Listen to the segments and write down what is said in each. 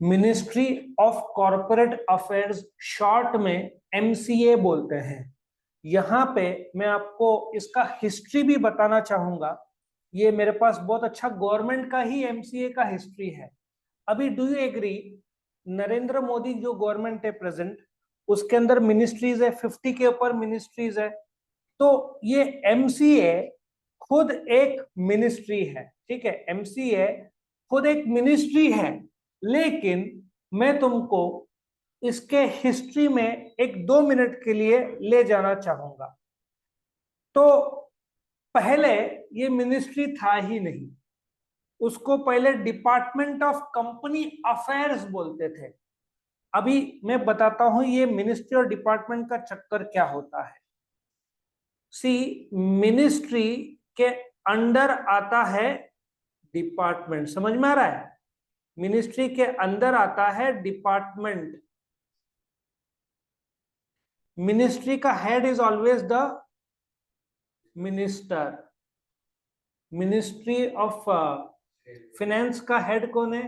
Ministry of corporate affairs, short में MCA बोलते हैं। यहाँ पे मैं आपको इसका हिस्ट्री भी बताना चाहूंगा। ये मेरे पास बहुत अच्छा गवर्नमेंट का ही एमसीए का हिस्ट्री है। अभी do you agree, Narendra Modi जो गवर्नमेंट है प्रेजेंट, उसके अंदर मिनिस्ट्रीज है, 50 के ऊपर मिनिस्ट्रीज है। तो ये एमसीए खुद एक मिनिस्ट्री है, ठीक है, एमसीए खुद एक मिनिस्ट्री है। लेकिन मैं तुमको इसके हिस्ट्री में एक 2 मिनट के लिए ले जाना चाहूंगा। तो पहले ये मिनिस्ट्री था ही नहीं, उसको पहले डिपार्टमेंट ऑफ कंपनी अफेयर्स बोलते थे। अभी मैं बताता हूं ये मिनिस्ट्री और डिपार्टमेंट का चक्कर क्या होता है। सी, मिनिस्ट्री के अंडर आता है डिपार्टमेंट, समझ में आ रहा है? मिनिस्ट्री के अंदर आता है डिपार्टमेंट। मिनिस्ट्री का head is always the minister. Ministry of finance का हेड कौन है?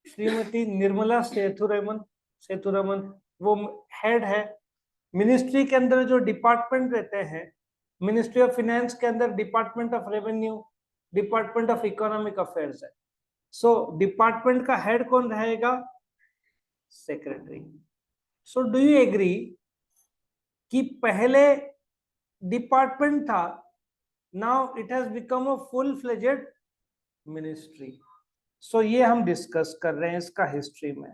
श्रीमती निर्मला सेथुरमन। सेथुरमन वो हेड है। मिनिस्ट्री के अंदर जो डिपार्टमेंट रहते हैं, मिनिस्ट्री ऑफ फाइनेंस के अंदर department of revenue, department of economic affairs है। सो डिपार्टमेंट का हेड कौन रहेगा? Secretary. So do you agree कि पहले डिपार्टमेंट था, now it has become a full fledged ministry. So ये हम डिस्कस कर रहे हैं इसका हिस्ट्री में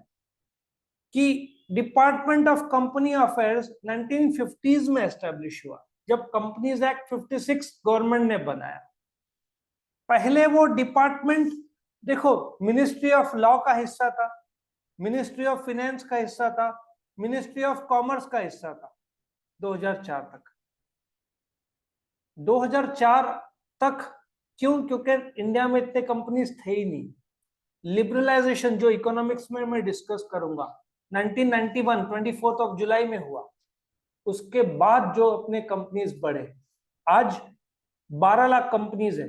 कि department of company affairs 1950s में एस्टेब्लिश हुआ, जब कंपनीज एक्ट 56 गवर्नमेंट ने बनाया। पहले वो डिपार्टमेंट, देखो, मिनिस्ट्री ऑफ लॉ का हिस्सा था, मिनिस्ट्री ऑफ फाइनेंस का हिस्सा था, मिनिस्ट्री ऑफ कॉमर्स का हिस्सा था 2004 तक। 2004 तक क्यों? क्योंकि इंडिया में इतने कंपनीज थे ही नहीं। लिबरलाइजेशन जो इकोनॉमिक्स में मैं डिस्कस करूंगा 1991 24 जुलाई में हुआ, उसके बाद जो अपने कंपनीज बढ़े, आज 12 लाख कंपनीज है।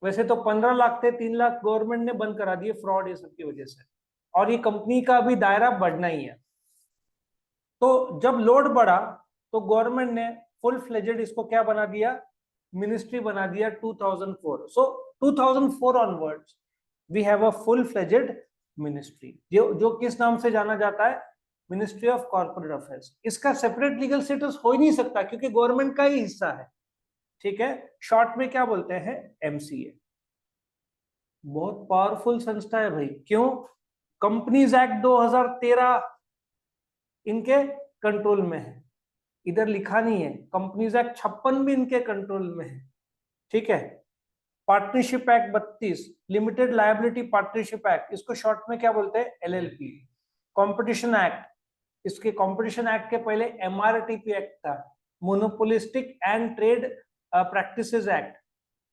वैसे तो 15 लाख थे, 3 लाख गवर्नमेंट ने बंद करा दिए फ्रॉड ये सब की वजह से, और ये कंपनी का भी दायरा बढ़ना ही है। तो जब लोड बढ़ा तो गवर्नमेंट ने फुल फ्लेजेड इसको क्या बना दिया? मिनिस्ट्री बना दिया 2004। So 2004 onwards we have a full fledged ministry, जो किस नाम से जाना जाता है? Ministry of corporate affairs. इसका सेपरेट लीगल स्टेटस हो ही नहीं सकता क्योंकि गवर्नमेंट का ही हिस्सा है, ठीक है। शॉर्ट में क्या बोलते हैं? एमसीए। बहुत पावरफुल संस्था है भाई। क्यों? कंपनीज एक्ट 2013 इनके कंट्रोल में है। इधर लिखा नहीं है, कंपनीज एक्ट 56 भी इनके कंट्रोल में है, ठीक है। Partnership act 32, limited liability partnership act, इसको शॉर्ट में क्या बोलते हैं? एलएलपी। कंपटीशन एक्ट, इसके कंपटीशन एक्ट के पहले एमआरटीपी एक्ट था, monopolistic and trade practices act,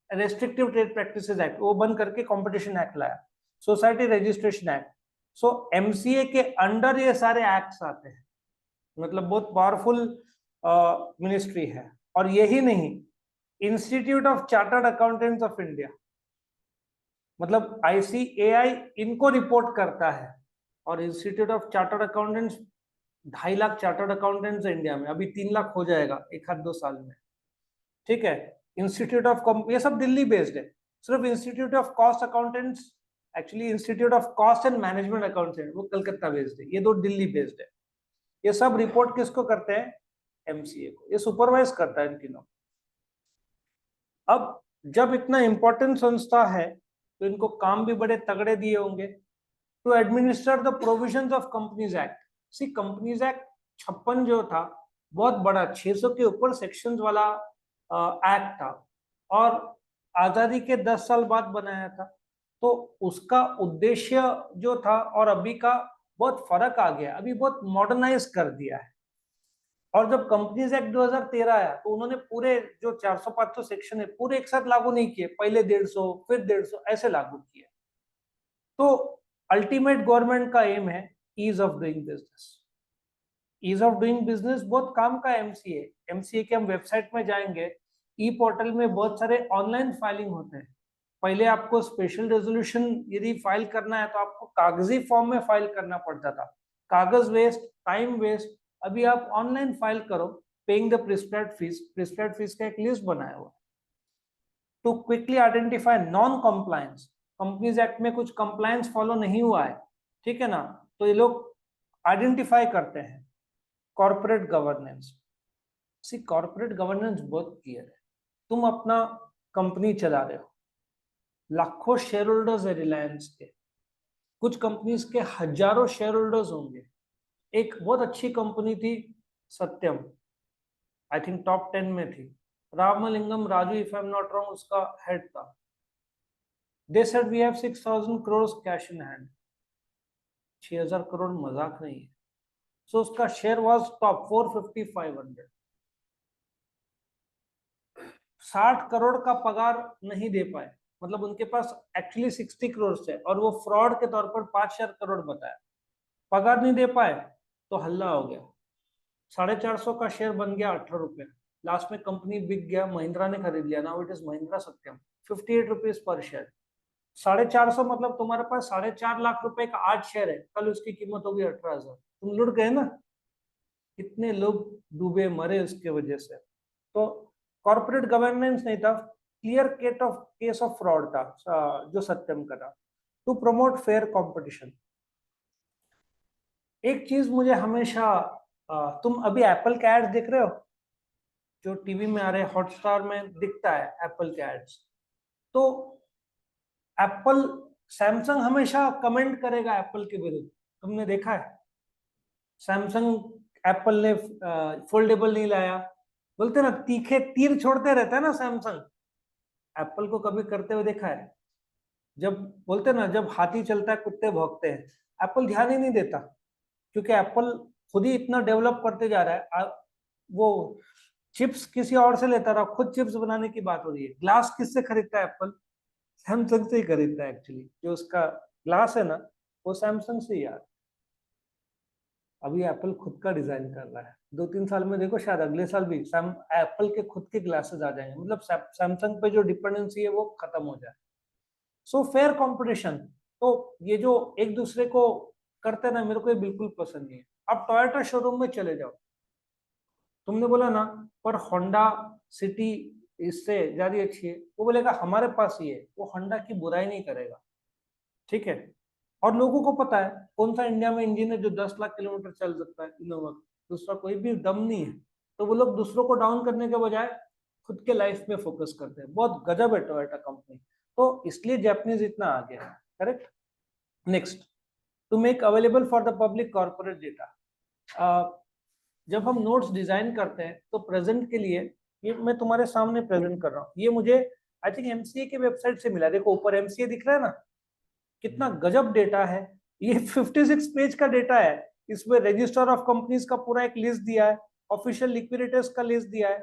restrictive trade practices act, वो बंद करके कंपटीशन एक्ट लाया। Society registration act. So MCA के अंडर ये सारे एक्ट्स आते हैं, मतलब बहुत पावरफुल मिनिस्ट्री है। और यही नहीं, institute of chartered accountants of India, मतलब आईसीएआई इनको रिपोर्ट करता है। और institute of chartered accountants, 2.5 lakh chartered accountants है इंडिया में, अभी 3 लाख हो जाएगा एक आध 2 साल में, ठीक है। इंस्टीट्यूट ऑफ, ये सब दिल्ली बेस्ड है। सिर्फ institute of cost accountants, actually institute of cost and management accountant, वो कलकत्ता बेस्ड है, ये 2 दिल्ली बेस्ड है। ये सब रिपोर्ट किसको करते हैं? एमसीए को। ये सुपरवाइज करता है इन तीनों। अब जब इतना इंपॉर्टेंट संस्था है तो इनको काम भी बड़े तगड़े दिए होंगे। To administer the provisions of companies act. See, companies act 56 जो था, बहुत बड़ा 600 के ऊपर सेक्शंस वाला एक्ट था, और आजादी के 10 साल बाद बनाया था। तो उसका उद्देश्य जो था और अभी का बहुत फर्क आ गया, अभी बहुत मॉडर्नाइज कर दिया है। और जब कंपनीज एक्ट 2013 आया तो उन्होंने पूरे जो 400-500 सेक्शन है पूरे एक साथ लागू नहीं किए, पहले 150 फिर 150 ऐसे लागू किए। तो अल्टीमेट गवर्नमेंट का एम है ease of doing business. Ease of doing business बहुत काम का एमसीए। एमसीए के हम वेबसाइट में जाएंगे, ई पोर्टल में बहुत सारे ऑनलाइन फाइलिंग होते हैं। पहले आपको स्पेशल रेजोल्यूशन यदि फाइल करना है तो आपको कागजी फॉर्म में फाइल करना पड़ता था, कागज वेस्ट, टाइम वेस्ट। अभी आप ऑनलाइन फाइल करो, paying the prescribed fees, prescribed fees का एक लिस्ट बनाया हुआ। To quickly identify non compliance, companies act में कुछ कंप्लायंस फॉलो नहीं हुआ है, ठीक है ना, तो ये लोग आइडेंटिफाई करते हैं। कॉर्पोरेट गवर्नेंस, सी कॉर्पोरेट गवर्नेंस बहुत क्लियर है। तुम अपना कंपनी चला रहे हो, लाखों शेयर होल्डर्स है रिलायंस के, कुछ कंपनीज के हजारों शेयर होल्डर्स होंगे। एक बहुत अच्छी कंपनी थी सत्यम, आई थिंक टॉप 10 में थी, Ramalingam Raju if I am not wrong उसका हेड था। They said we have 6000 crore cash in hand. 6000 crore मजाक नहीं है। सो उसका शेयर वाज टॉप 450 500। 60 करोड़ का पगार नहीं दे पाए, मतलब उनके पास एक्चुअली 60 करोड़ है और वो फ्रॉड के तौर पर 5 करोड़ बताया, पगार नहीं दे पाए तो हल्ला हो गया। 450 का शेयर बन गया 18 रुपए, लास्ट में कंपनी बिक गया, महिंद्रा ने खरीद लिया, now it is Mahindra Satyam, 58 rupees per share. 450 मतलब तुम्हारे पास 4.5 लाख रुपए का आज शेयर है, कल उसकी कीमत होगी 18,000, तुम लुट गए ना। कितने लोग डूबे मरे उसके वजह से। तो कॉर्पोरेट गवर्नेंस नहीं था, क्लियर केस ऑफ फ्रॉड था जो सत्यम का था। टू प्रमोट फेयर कंपटीशन, एक चीज मुझे हमेशा तुम अभी एप्पल के एड्स देख रहे हो जो टीवी में आ रहे हैं, हॉटस्टार में दिखता है एप्पल के एड्स, तो एप्पल, सैमसंग हमेशा कमेंट करेगा एप्पल के विरुद्ध, तुमने देखा है? सैमसंग एप्पल ने फोल्डेबल नहीं लाया, बोलते ना तीखे तीर छोड़ते रहता है ना सैमसंग, एप्पल को कभी करते हुए देखा है? जब बोलते ना जब हाथी चलता है कुत्ते भौंकते हैं, एप्पल ध्यान ही नहीं देता, क्योंकि एप्पल खुद ही इतना डेवलप करते जा रहा है। वो चिप्स किसी और से लेता रहा, खुद चिप्स बनाने की बात हो रही है। ग्लास किससे खरीदता है एप्पल? सैमसंग से ही खरीदता है एक्चुअली, जो उसका ग्लास है ना वो सैमसंग से ही यार। अभी एप्पल खुद का डिजाइन कर रहा है, 2-3 साल में देखो शायद अगले साल भी एप्पल के खुद के ग्लासेस आ जाएंगे, मतलब सैमसंग पे जो डिपेंडेंसी है वो खत्म हो जाए। सो फेयर कंपटीशन, तो ये जो एक दूसरे को करते ना, मेरे को ये बिल्कुल पसंद नहीं है। आप टोयोटा शोरूम में चले जाओ, तुमने बोला ना पर होंडा सिटी इससे ज्यादा अच्छी है, वो बोलेगा हमारे पास ही है, वो होंडा की बुराई नहीं करेगा, ठीक है। और लोगों को पता है कौन सा इंडिया में इंजन है जो 10 लाख किलोमीटर चल सकता है, इनोवा, दूसरा कोई भी दम नहीं है। तो वो लोग दूसरों को डाउन करने के बजाय खुद के लाइफ में फोकस करते हैं। बहुत गजब है टोयोटा कंपनी, तो इसलिए जापानीज इतना आगे है, correct. Next, to make available for the public corporate data. जब हम नोट्स डिजाइन करते हैं तो प्रेजेंट के लिए, ये मैं तुम्हारे सामने प्रेजेंट कर रहा हूँ, ये मुझे आई थिंक एमसीए के वेबसाइट से मिला। देखो ऊपर एमसीए दिख रहा है ना, कितना गजब डेटा है। ये 56 पेज का डेटा है, इसमें रजिस्टर ऑफ कंपनीज का पूरा एक लिस्ट दिया है, ऑफिशियल लिक्विडेटर्स का लिस्ट दिया है,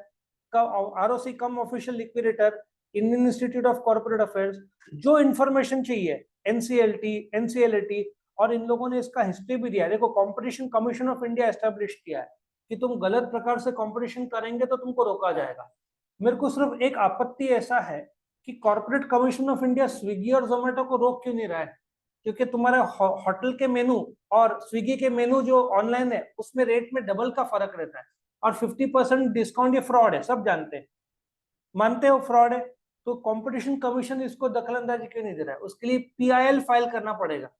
ROC come official liquidator, Indian institute of corporate affairs, जो इंफॉर्मेशन चाहिए, एनसीएलटी, एनसीएलटी, और इन लोगों ने इसका हिस्ट्री भी दिया है। देखो competition commission of India establish किया है कि तुम गलत प्रकार से कंपटीशन करेंगे तो तुमको रोका जाएगा। मेरे को सिर्फ एक आपत्ति ऐसा है कि corporate commission of India Swiggy और जोमेटो को रोक क्यों नहीं रहा है? क्योंकि तुम्हारे होटल के मेनू और स्विगी के मेनू जो ऑनलाइन है उसमें रेट में डबल का फर्क रहता है, और 50% डिस्काउंट, ये फ्रॉड है, सब जानते हैं, मानते हो फ्रॉड है, तो कंपटीशन कमीशन इसको दखलंदाजी क्यों नहीं दे रहा है? उसके लिए पीआईएल फाइल करना पड़ेगा।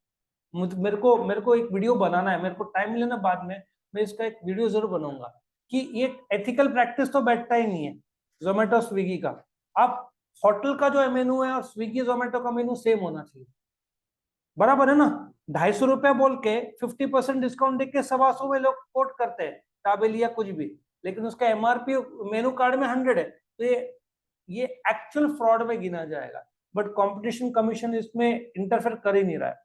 मेरे को एक वीडियो बनाना है, मेरे को टाइम मिले ना बाद में, मैं इसका एक वीडियो जरूर बनाऊंगा कि ये एथिकल प्रैक्टिस तो बैठता ही नहीं है जोमेटो स्विगी का। आप होटल का जो मेनू है और स्विगी जोमेटो का मेनू सेम होना चाहिए, बराबर है ना। 250 रुपया बोल के 50% डिस्काउंट देके 125 में लोग कोट करते हैं, काबिल या कुछ भी, लेकिन उसका एमआरपी मेनू कार्ड में 100 है, तो ये एक्चुअल फ्रॉड में गिना जाएगा। बट कंपटीशन कमीशन इसमें इंटरफेयर कर ही नहीं रहा है।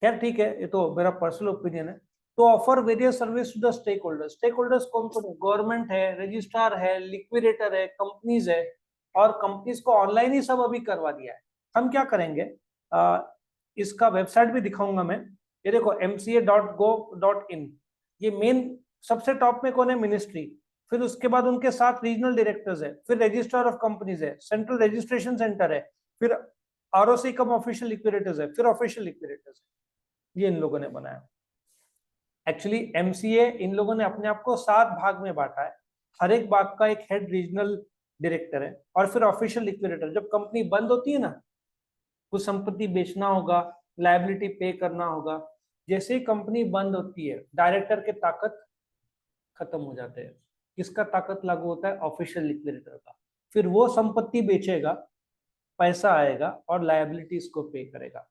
खैर ठीक है, ये तो मेरा पर्सनल ओपिनियन है। तो offer various service to the stakeholders, stakeholders कौन कौन है? गवर्नमेंट है, रजिस्ट्रार है, लिक्विडेटर है, कंपनीज है, और कंपनीज को ऑनलाइन ही सब अभी करवा दिया है। हम क्या करेंगे, इसका वेबसाइट भी दिखाऊंगा मैं। ये देखो mca.gov.in, ये मेन सबसे टॉप में कौन है? मिनिस्ट्री, फिर उसके बाद उनके साथ रीजनल डायरेक्टर्स है, फिर रजिस्ट्रार ऑफ कंपनीज है, सेंट्रल रजिस्ट्रेशन सेंटर है, फिर आरओसी कम ऑफिशियल लिक्विडेटर्स है, फिर ऑफिशियल लिक्विडेटर्स है, ये इन लोगों ने बनाया। एक्चुअली एमसीए इन लोगों ने अपने आप को 7 भाग में बांटा है, हर एक भाग का एक हेड रीजनल डायरेक्टर है, और फिर ऑफिशियल लिक्विडेटर। जब कंपनी बंद होती है ना, कुछ संपत्ति बेचना होगा, लायबिलिटी पे करना होगा, जैसे ही कंपनी बंद होती है डायरेक्टर के ताकत खत्म हो जाते हैं। किसका ताकत लागू होता है? ऑफिशियल लिक्विडेटर का। फिर वो संपत्ति बेचेगा, पैसा आएगा और लायबिलिटीज को पे करेगा।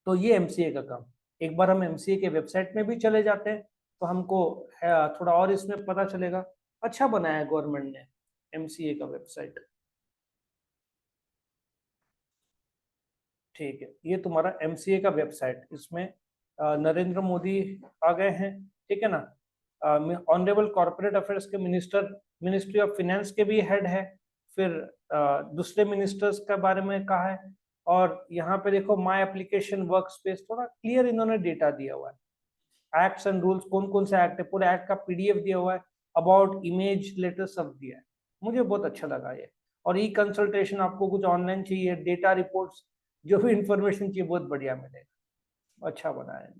तो ये एमसीए का काम। एक बार हम एमसीए के वेबसाइट में भी चले जाते हैं तो हमको थोड़ा और इसमें पता चलेगा। अच्छा बनाया है गवर्नमेंट ने एमसीए का वेबसाइट। ठीक है, ये तुम्हारा एमसीए का वेबसाइट। इसमें नरेंद्र मोदी आ गए हैं, ठीक है ना। ऑनरेबल कॉर्पोरेट अफेयर्स के मिनिस्टर, मिनिस्ट्री ऑफ फाइनेंस के भी हेड है। फिर दूसरे मिनिस्टर्स के बारे में कहा है। और यहाँ पे देखो माय एप्लीकेशन वर्क स्पेस, थोड़ा क्लियर इन्होंने डेटा दिया हुआ है। एक्ट्स एंड रूल्स, कौन कौन से एक्ट है, पूरे एक्ट का पीडीएफ दिया हुआ है। अबाउट इमेज लेटर सब दिया है, मुझे बहुत अच्छा लगा ये। और ई कंसल्टेशन, आपको कुछ ऑनलाइन चाहिए, डेटा रिपोर्ट्स, जो भी इंफॉर्मेशन चाहिए बहुत बढ़िया मिलेगा। अच्छा बनाया है।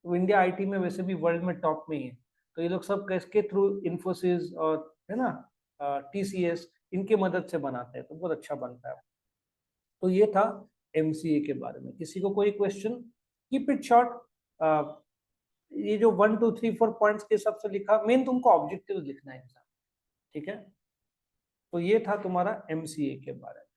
तो इंडिया आईटी में वैसे भी वर्ल्ड में टॉप में ही है। तो ये लोग सब किसके थ्रू? इन्फोसिस और है ना टीसीएस, इनके मदद से बनाते हैं, तो बहुत अच्छा बनता है। तो ये था एमसीए के बारे में। किसी को कोई क्वेश्चन? Keep it short. ये जो 1 2 3 4 पॉइंट्स के हिसाब से लिखा, मेन तुमको ऑब्जेक्टिव लिखना है, ठीक है। तो ये था तुम्हारा एमसीए के बारे में।